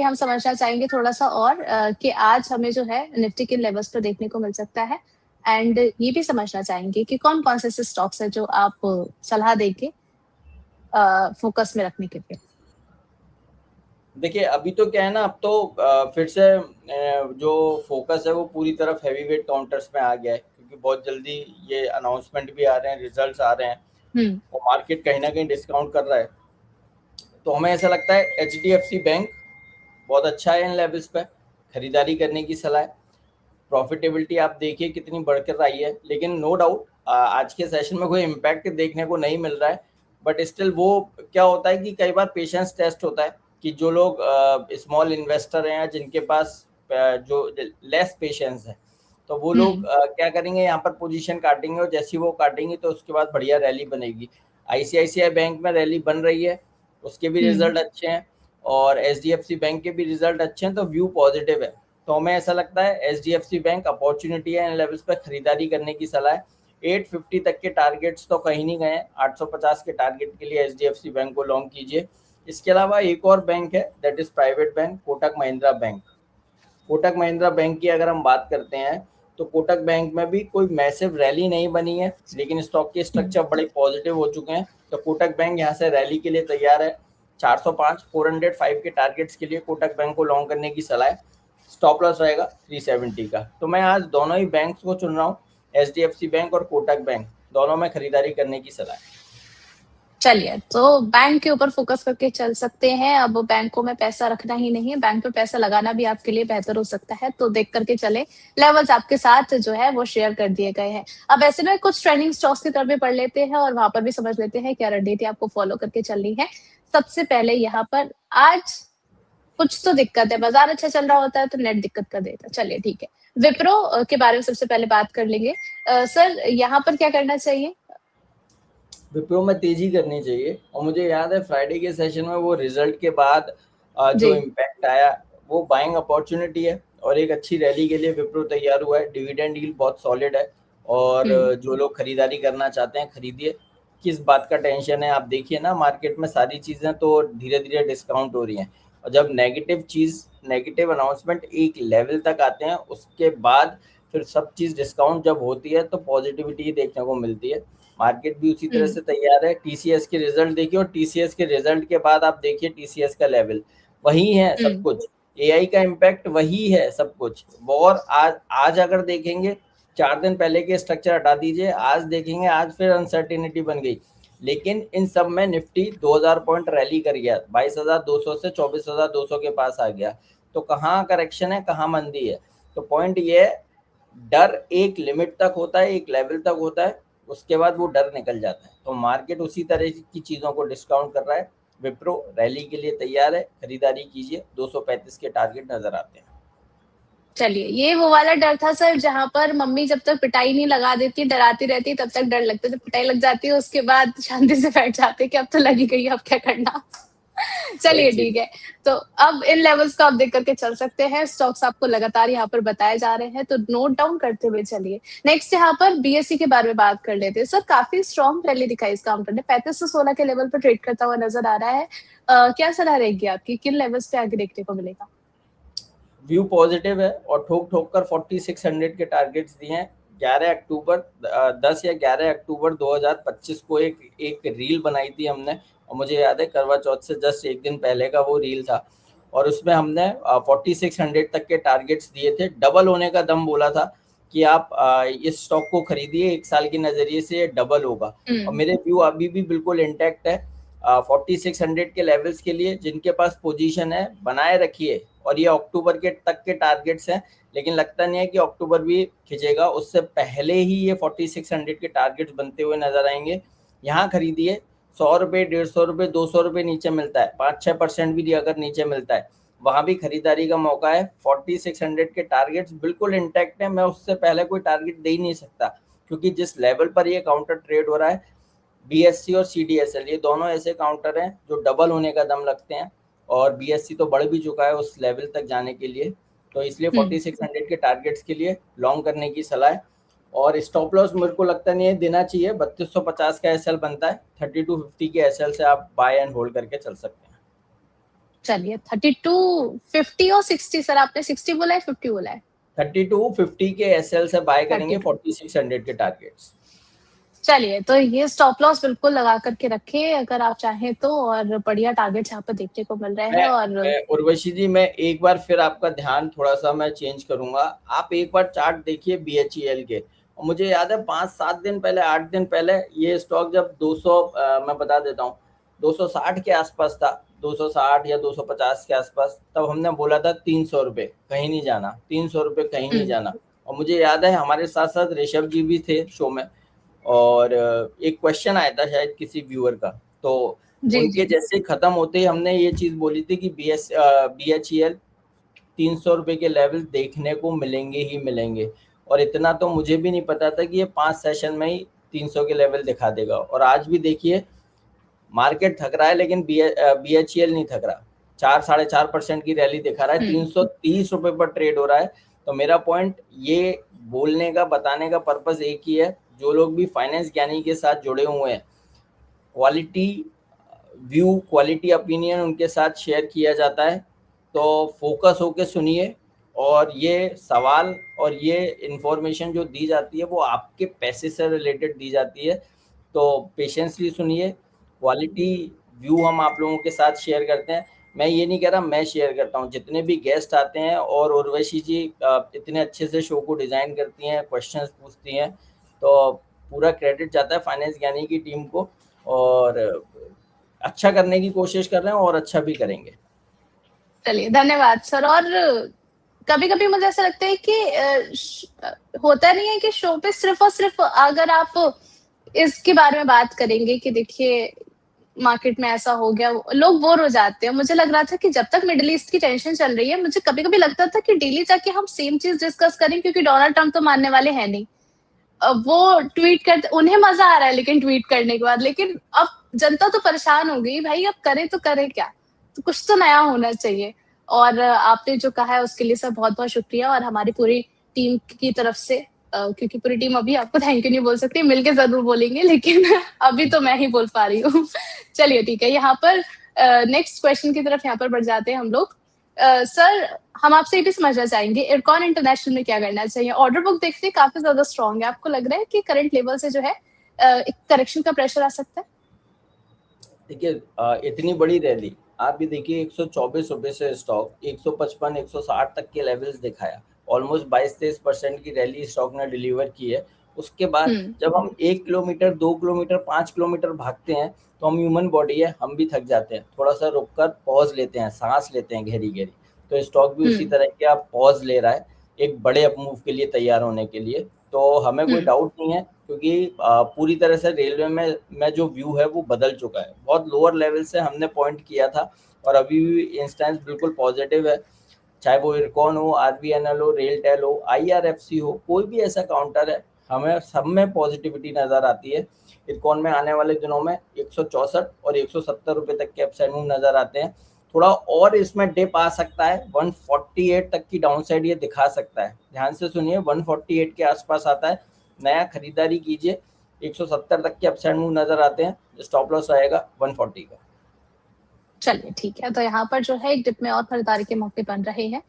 हम समझना चाहेंगे थोड़ा-सा और कि आज हमें जो है निफ्टी किन लेवल्स पर देखने को मिल सकता है? एंड ये भी समझना चाहेंगे कि कौन-कौन से ऐसे स्टॉक्स हैं जो आप सलाह देंगे फ़ोकस में रखने के लिए? देखिए अभी तो क्या है ना, अब तो फिर से जो फोकस है वो पूरी तरफ हैवीवेट काउंटर्स में आ गया है, क्योंकि बहुत जल्दी ये अनाउंसमेंट भी आ रहे हैं, रिजल्ट्स आ रहे हैं हुँ, और मार्केट कहीं ना कहीं डिस्काउंट कर रहा है। तो हमें ऐसा लगता है एचडीएफसी बैंक बहुत अच्छा है, इन लेवल्स पे खरीदारी करने की सलाह है। प्रॉफिटेबिलिटी आप देखिए कितनी बढ़कर आई है, लेकिन नो डाउट आज के सेशन में कोई इम्पैक्ट देखने को नहीं मिल रहा है। बट स्टिल वो क्या होता है कि कई बार पेशेंस टेस्ट होता है कि जो लोग स्मॉल इन्वेस्टर हैं या जिनके पास जो लेस पेशेंस है, तो वो लोग हुँ, क्या करेंगे, यहाँ पर पोजीशन काटेंगे और जैसी वो काटेंगे तो उसके बाद बढ़िया रैली बनेगी। आईसीआईसीआई बैंक में रैली बन रही है, उसके भी हुँ। रिजल्ट अच्छे हैं और एचडीएफसी बैंक के भी रिजल्ट अच्छे हैं, तो व्यू पॉजिटिव है। तो हमें ऐसा लगता है एचडीएफसी बैंक अपॉर्चुनिटी है, इन लेवल्स पर खरीदारी करने की सलाह है। 850 तक के टारगेट्स तो कहीं नहीं गए हैं, 850 के टारगेट के लिए एचडीएफसी बैंक को लॉन्ग कीजिए। इसके अलावा एक और बैंक है, that is private bank, Kotak Mahindra bank. Kotak Mahindra bank की अगर हम बात करते हैं, तो कोटक बैंक में भी कोई मैसिव रैली नहीं बनी है, लेकिन स्टॉक के हुँ, स्ट्रक्चर बड़े पॉजिटिव हो चुके हैं। तो कोटक बैंक यहाँ से रैली के लिए तैयार है। 405 405 के टारगेट्स के लिए कोटक बैंक को लॉन्ग करने की सलाह है। स्टॉप लॉस रहेगा 370 का। तो मैं आज दोनों ही बैंक्स को चुन रहा हूँ, एचडीएफसी बैंक और कोटक बैंक, दोनों में खरीदारी करने की सलाह है। चलिए, तो बैंक के ऊपर फ़ोकस करके चल सकते हैं। अब बैंकों में पैसा रखना ही नहीं है, बैंक में पैसा लगाना भी आपके लिए बेहतर हो सकता है, तो देख कर के चलें। लेवल्स आपके साथ जो है वो शेयर कर दिए गए हैं। अब ऐसे में कुछ ट्रेंडिंग स्टॉक्स की तरफ भी पढ़ लेते हैं और वहाँ पर भी समझ लेते हैं क्या रणनीति आपको फ़ॉलो करके चलनी है। सबसे पहले यहाँ पर आज कुछ तो दिक्कत है, बाज़ार अच्छा चल रहा होता है तो नेट दिक्कत कर देता है। चलिए ठीक है। विप्रो के बारे में सबसे पहले बात कर लेंगे। सर यहाँ पर क्या करना चाहिए? विप्रो में तेजी करनी चाहिए, और मुझे याद है फ्राइडे के सेशन में वो रिजल्ट के बाद जो जी। इम्पैक्ट आया वो बाइंग अपॉर्चुनिटी है, और एक अच्छी रैली के लिए विप्रो तैयार हुआ है। डिविडेंड यील्ड बहुत सॉलिड है, और हुँ, जो लोग खरीदारी करना चाहते हैं खरीदिए। किस बात का टेंशन है, आप देखिए ना मार्केट में सारी चीज़ें तो धीरे धीरे डिस्काउंट हो रही हैं, और जब नेगेटिव अनाउंसमेंट एक लेवल तक आते हैं उसके बाद फिर सब चीज़ डिस्काउंट जब होती है तो पॉजिटिविटी देखने को मिलती है। मार्केट भी उसी तरह हुँ, से तैयार है। टीसीएस के रिजल्ट देखिए, और टीसीएस के रिजल्ट के बाद आप देखिए टीसीएस का लेवल वही है सब हुँ। कुछ, एआई का इम्पैक्ट वही है सब कुछ। और आज आज अगर देखेंगे, 4 दिन पहले के स्ट्रक्चर हटा दीजिए, आज देखेंगे आज फिर अनसर्टेनिटी बन गई। लेकिन इन सब में निफ्टी 2000 पॉइंट रैली कर गया, 22,200 से 24,200 के पास आ गया। तो कहाँ करेक्शन है, कहाँ मंदी है? तो पॉइंट ये है, डर एक लिमिट तक होता है, एक लेवल तक होता है, उसके बाद वो डर निकल जाता है। तो मार्केट उसी तरह की चीज़ों को डिस्काउंट कर रहा है। विप्रो रैली के लिए तैयार है, खरीदारी कीजिए। 235 के टारगेट नजर आते हैं। चलिए, ये वो वाला डर था सर जहाँ पर मम्मी जब तक पिटाई नहीं लगा देती, डराती रहती तब तक डर लगता है। जब पिटाई लग जाती है उसके बाद शांति से बैठ जाते हैं कि अब तो लगी गई है, अब क्या करना। वही चलिए चीज। ठीक है। तो अब इन लेवल्स को आप देख कर के चल सकते हैं। स्टॉक्स आपको लगातार यहाँ पर बताए जा रहे हैं, तो नोट डाउन करते हुए चलिए। नेक्स्ट यहाँ पर बीएसई के बारे में बात कर लेते हैं। सर काफ़ी स्ट्रॉन्ग रैली दिखाई इस काउंटर ने, 35 से 16 के लेवल पर ट्रेड करता हुआ नज़र आ रहा है। क्या सलाह रहेगी आपकी? किन लेवल्स पे आगे देखने को मिलेगा? व्यू पॉजिटिव है, और ठोक ठोक कर 4600 के टारगेट्स दिए हैं। 10 या 11 अक्टूबर 2025 को एक एक रील बनाई थी हमने, और मुझे याद है करवा चौथ से जस्ट एक दिन पहले का वो रील था, और उसमें हमने 4600 तक के टारगेट्स दिए थे। डबल होने का दम बोला था कि आप इस स्टॉक को खरीदिए, 1 साल के नज़रिए से डबल होगा। और हुँ, मेरे व्यू अभी भी बिल्कुल इंटैक्ट है। 4600 के लेवल्स के लिए जिनके पास पोजीशन है बनाए रखिए, और ये अक्टूबर के तक के टारगेट्स हैं, लेकिन लगता नहीं है कि अक्टूबर भी खिंचेगा, उससे पहले ही ये 4600 के टारगेट्स बनते हुए नजर आएंगे। यहाँ खरीदिए। 100 रुपये, 150 रुपये, 200 रुपये नीचे मिलता है, 5-6% भी अगर नीचे मिलता है, वहां भी खरीदारी का मौका है। 4600 के टारगेट्स बिल्कुल इंटैक्ट है, मैं उससे पहले कोई टारगेट दे ही नहीं सकता, क्योंकि जिस लेवल पर ये काउंटर ट्रेड हो रहा है, बीएससी और सीडीएसएल ये दोनों ऐसे काउंटर हैं जो डबल होने का दम लगते हैं, और बीएससी तो बढ़ भी चुका है उस लेवल तक जाने के लिए। तो इसलिए हुँ। 4600 के टारगेट्स के लिए लॉन्ग करने की सलाह है। और स्टॉप लॉस मेरे को लगता नहीं है देना चाहिए, 3250 का एसएल बनता है, 3250 के एसएल से आप बाय एंड होल्ड करके चल सकते हैं। चलिए 3250 और 60, सर आपने 60 बोला है 50 बोला है? 3250 के एसएल से बाय करेंगे 32। 4600 के टारगेट्स। चलिए तो ये स्टॉप लॉस बिल्कुल लगा करके रखे अगर आप चाहें तो, और बढ़िया टारगेट्स यहाँ पे देखने को मिल रहे हैं। और उर्वशी जी, मैं एक बार फिर आपका ध्यान थोड़ा सा मैं चेंज करूंगा। आप एक बार चार्ट देखिए बीएचईएल के। और मुझे याद है 5-7 दिन पहले, 8 दिन पहले ये स्टॉक जब 200, मैं बता देता हूँ, 260 के आसपास था, 260 या 250 के आसपास, तब हमने बोला था 300 रुपये कहीं नहीं जाना, 300 रुपये कहीं नहीं जाना। और मुझे याद है हमारे साथ साथ ऋषभ जी भी थे शो में, और एक क्वेश्चन आया था शायद किसी व्यूअर का, तो जी उनके जी जैसे खत्म होते ही हमने ये चीज बोली थी कि बीएचईएल 300 रुपए के लेवल देखने को मिलेंगे ही मिलेंगे। और इतना तो मुझे भी नहीं पता था कि ये 5 सेशन में ही 300 के लेवल दिखा देगा। और आज भी देखिए मार्केट थक रहा है, लेकिन बीएचईएल नहीं थक रहा, 4-4.5% की रैली दिखा रहा है, 330 रुपए पर ट्रेड हो रहा है। तो मेरा पॉइंट ये बोलने का, बताने का पर्पस एक ही है, जो लोग भी फाइनेंस ज्ञानी के साथ जुड़े हुए हैं, क्वालिटी व्यू, क्वालिटी ओपिनियन उनके साथ शेयर किया जाता है, तो फोकस होके सुनिए। और ये सवाल और ये इन्फॉर्मेशन जो दी जाती है वो आपके पैसे से रिलेटेड दी जाती है, तो पेशेंसली सुनिए। क्वालिटी व्यू हम आप लोगों के साथ शेयर करते हैं। मैं ये नहीं कह रहा मैं शेयर करता हूँ, जितने भी गेस्ट आते हैं, और उर्वशी जी इतने अच्छे से शो को डिज़ाइन करती हैं, क्वेश्चंस पूछती हैं, तो पूरा क्रेडिट जाता है फाइनेंस ज्ञानी की टीम को। और अच्छा करने की कोशिश कर रहे हैं और अच्छा भी करेंगे। चलिए धन्यवाद सर। और कभी कभी मुझे ऐसा लगता है कि होता नहीं है कि शो पे सिर्फ और सिर्फ अगर आप इसके बारे में बात करेंगे कि देखिए मार्केट में ऐसा हो गया, लोग बोर हो जाते हैं। मुझे लग रहा था कि जब तक मिडिल ईस्ट की टेंशन चल रही है, मुझे कभी कभी लगता था कि डेली जाके हम सेम चीज डिस्कस करें, क्योंकि डोनाल्ड ट्रम्प तो मानने वाले हैं नहीं। वो ट्वीट करते, उन्हें मजा आ रहा है लेकिन ट्वीट करने के बाद, लेकिन अब जनता तो परेशान हो गई भाई, अब करे तो करे क्या, तो कुछ तो नया होना चाहिए। और आपने जो कहा है उसके लिए सर बहुत बहुत शुक्रिया, और हमारी पूरी टीम की तरफ से, क्योंकि पूरी टीम अभी आपको थैंक यू नहीं बोल सकती, मिलके जरूर बोलेंगे, लेकिन अभी तो मैं ही बोल पा रही हूँ। चलिए ठीक है, यहाँ पर नेक्स्ट क्वेश्चन की तरफ यहाँ पर बढ़ जाते हैं हम लोग। सर हम आपसे ये भी समझना चाहेंगे, इरकॉन इंटरनेशनल में क्या करना चाहिए? ऑर्डर बुक देखते काफी ज्यादा स्ट्रॉन्ग है, आपको लग रहा है कि करंट लेवल से जो है एक करेक्शन का प्रेशर आ सकता है? देखिए इतनी बड़ी रैली आप भी देखिए, 124 रुपए से स्टॉक 155 160 तक के लेवल्स दिखाया, ऑलमोस्ट 22-23% की रैली स्टॉक ने डिलीवर की है। उसके बाद जब हम 1 किलोमीटर 2 किलोमीटर 5 किलोमीटर भागते हैं, तो हम ह्यूमन बॉडी है, हम भी थक जाते हैं, थोड़ा सा रुक कर पॉज लेते हैं, सांस लेते हैं गहरी गहरी। तो स्टॉक भी उसी तरह के आप पॉज ले रहा है एक बड़े अप मूव के लिए तैयार होने के लिए। तो हमें कोई डाउट नहीं है, क्योंकि पूरी तरह से रेलवे में जो व्यू है वो बदल चुका है। बहुत लोअर लेवल से हमने पॉइंट किया था, और अभी भी इंस्टेंस बिल्कुल पॉजिटिव है, चाहे वो इरकॉन हो, आरबीएनएल हो, रेलटेल हो, आईआरएफसी हो, कोई भी ऐसा काउंटर है, हमें सब में पॉजिटिविटी नज़र आती है। इरकॉन में आने वाले दिनों में 164 और 170 रुपये तक के अपसाइड मूव नज़र आते हैं। थोड़ा और इसमें डिप आ सकता है, 148 तक की डाउनसाइड ये दिखा सकता है। ध्यान से सुनिए, 148 के आसपास आता है, नया खरीदारी कीजिए। 170 तक के अपसाइड मूव नजर आते हैं, स्टॉप लॉस रहेगा 140 का। चलिए ठीक है, तो यहाँ पर जो है एक डिप में और खरीदारी के मौके बन रहे हैं।